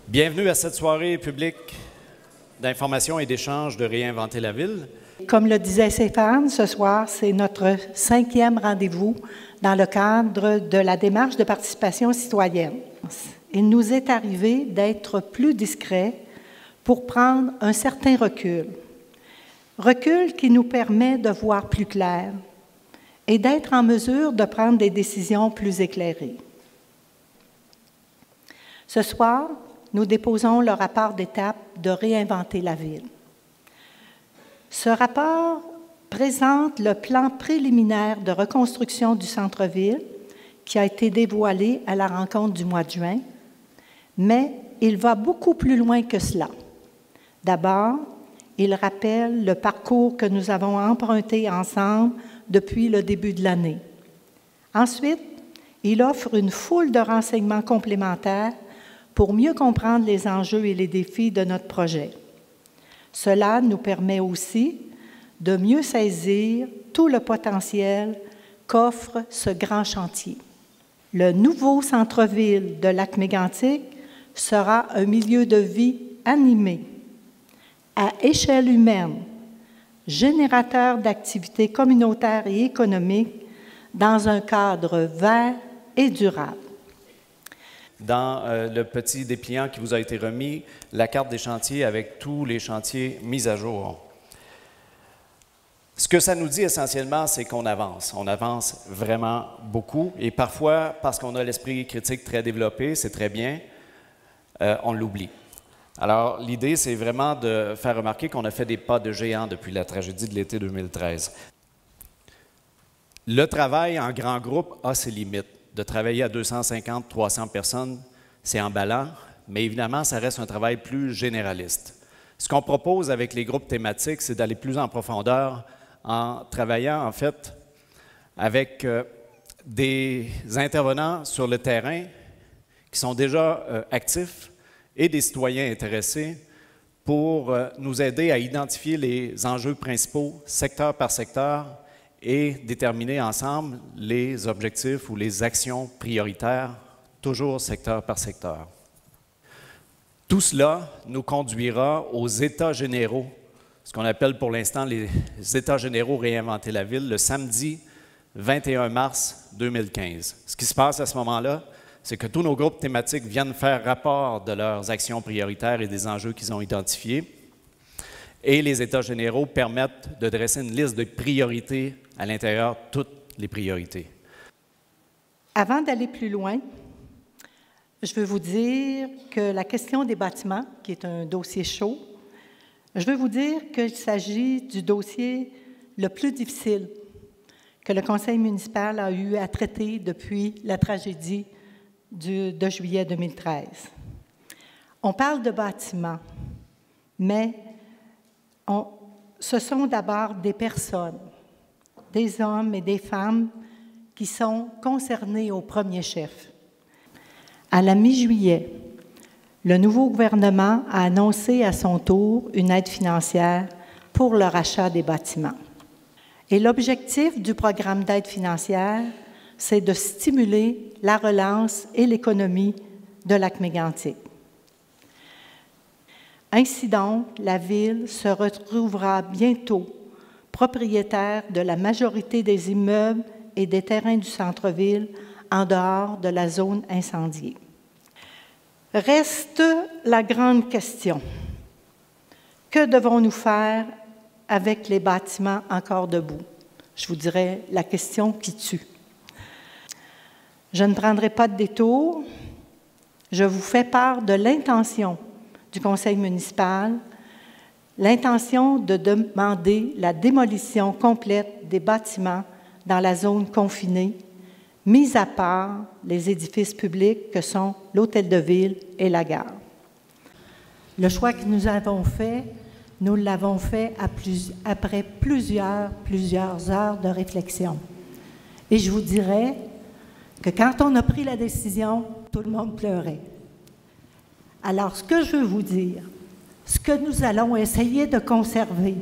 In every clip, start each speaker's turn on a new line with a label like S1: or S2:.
S1: Bienvenue à cette soirée publique d'information et d'échange de Réinventer la ville.
S2: Comme le disait Stéphane, ce soir, c'est notre 5e rendez-vous dans le cadre de la démarche de participation citoyenne. Il nous est arrivé d'être plus discrets pour prendre un certain recul. Recul qui nous permet de voir plus clair et d'être en mesure de prendre des décisions plus éclairées. Ce soir, nous déposons le rapport d'étape de Réinventer la ville. Ce rapport présente le plan préliminaire de reconstruction du centre-ville qui a été dévoilé à la rencontre du mois de juin, mais il va beaucoup plus loin que cela. D'abord, il rappelle le parcours que nous avons emprunté ensemble depuis le début de l'année. Ensuite, il offre une foule de renseignements complémentaires pour mieux comprendre les enjeux et les défis de notre projet. Cela nous permet aussi de mieux saisir tout le potentiel qu'offre ce grand chantier. Le nouveau centre-ville de Lac-Mégantic sera un milieu de vie animé, à échelle humaine, générateur d'activités communautaires et économiques dans un cadre vert et durable.
S1: Dans le petit dépliant qui vous a été remis, la carte des chantiers avec tous les chantiers mis à jour. Ce que ça nous dit essentiellement, c'est qu'on avance. On avance vraiment beaucoup et parfois, parce qu'on a l'esprit critique très développé, c'est très bien, on l'oublie. Alors, l'idée, c'est vraiment de faire remarquer qu'on a fait des pas de géant depuis la tragédie de l'été 2013. Le travail en grand groupe a ses limites. De travailler à 250, 300 personnes, c'est emballant, mais évidemment, ça reste un travail plus généraliste. Ce qu'on propose avec les groupes thématiques, c'est d'aller plus en profondeur en travaillant, en fait, avec des intervenants sur le terrain qui sont déjà actifs et des citoyens intéressés pour nous aider à identifier les enjeux principaux, secteur par secteur, et déterminer ensemble les objectifs ou les actions prioritaires, toujours secteur par secteur. Tout cela nous conduira aux États généraux, ce qu'on appelle pour l'instant les États généraux Réinventer la ville, le samedi 21 mars 2015. Ce qui se passe à ce moment-là, c'est que tous nos groupes thématiques viennent faire rapport de leurs actions prioritaires et des enjeux qu'ils ont identifiés. Et les États généraux permettent de dresser une liste de priorités à l'intérieur de toutes les priorités.
S2: Avant d'aller plus loin, je veux vous dire que la question des bâtiments, qui est un dossier chaud, je veux vous dire qu'il s'agit du dossier le plus difficile que le conseil municipal a eu à traiter depuis la tragédie de juillet 2013. On parle de bâtiments, mais ce sont d'abord des personnes, des hommes et des femmes qui sont concernés au premier chef. À la mi-juillet, le nouveau gouvernement a annoncé à son tour une aide financière pour le rachat des bâtiments. Et l'objectif du programme d'aide financière, c'est de stimuler la relance et l'économie de Lac-Mégantic. Ainsi donc, la Ville se retrouvera bientôt propriétaire de la majorité des immeubles et des terrains du centre-ville en dehors de la zone incendiée. Reste la grande question. Que devons-nous faire avec les bâtiments encore debout? Je vous dirais la question qui tue. Je ne prendrai pas de détour. Je vous fais part de l'intention du conseil municipal, l'intention de demander la démolition complète des bâtiments dans la zone confinée, mis à part les édifices publics que sont l'hôtel de ville et la gare. Le choix que nous avons fait, nous l'avons fait après plusieurs heures de réflexion. Et je vous dirais que quand on a pris la décision, tout le monde pleurait. Alors, ce que je veux vous dire, ce que nous allons essayer de conserver,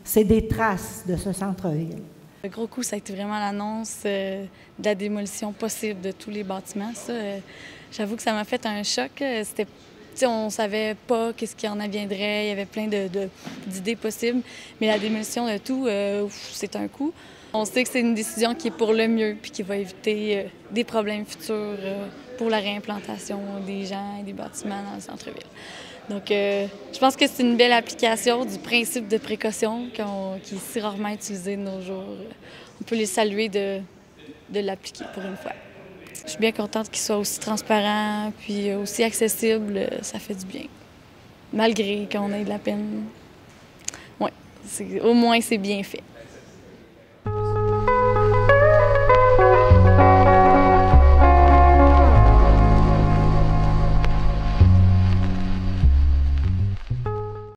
S2: c'est des traces de ce centre-ville.
S3: Le gros coup, ça a été vraiment l'annonce de la démolition possible de tous les bâtiments. Ça, j'avoue que ça m'a fait un choc. C'était On ne savait pas qu'est-ce qui en adviendrait, il y avait plein d'idées possibles, mais la démolition de tout, c'est un coup. On sait que c'est une décision qui est pour le mieux puis qui va éviter des problèmes futurs pour la réimplantation des gens et des bâtiments dans le centre-ville. Donc, je pense que c'est une belle application du principe de précaution qui est si rarement utilisé de nos jours. On peut les saluer de l'appliquer pour une fois. Je suis bien contente qu'il soit aussi transparent puis aussi accessible. Ça fait du bien, malgré qu'on ait de la peine. Oui, au moins c'est bien fait.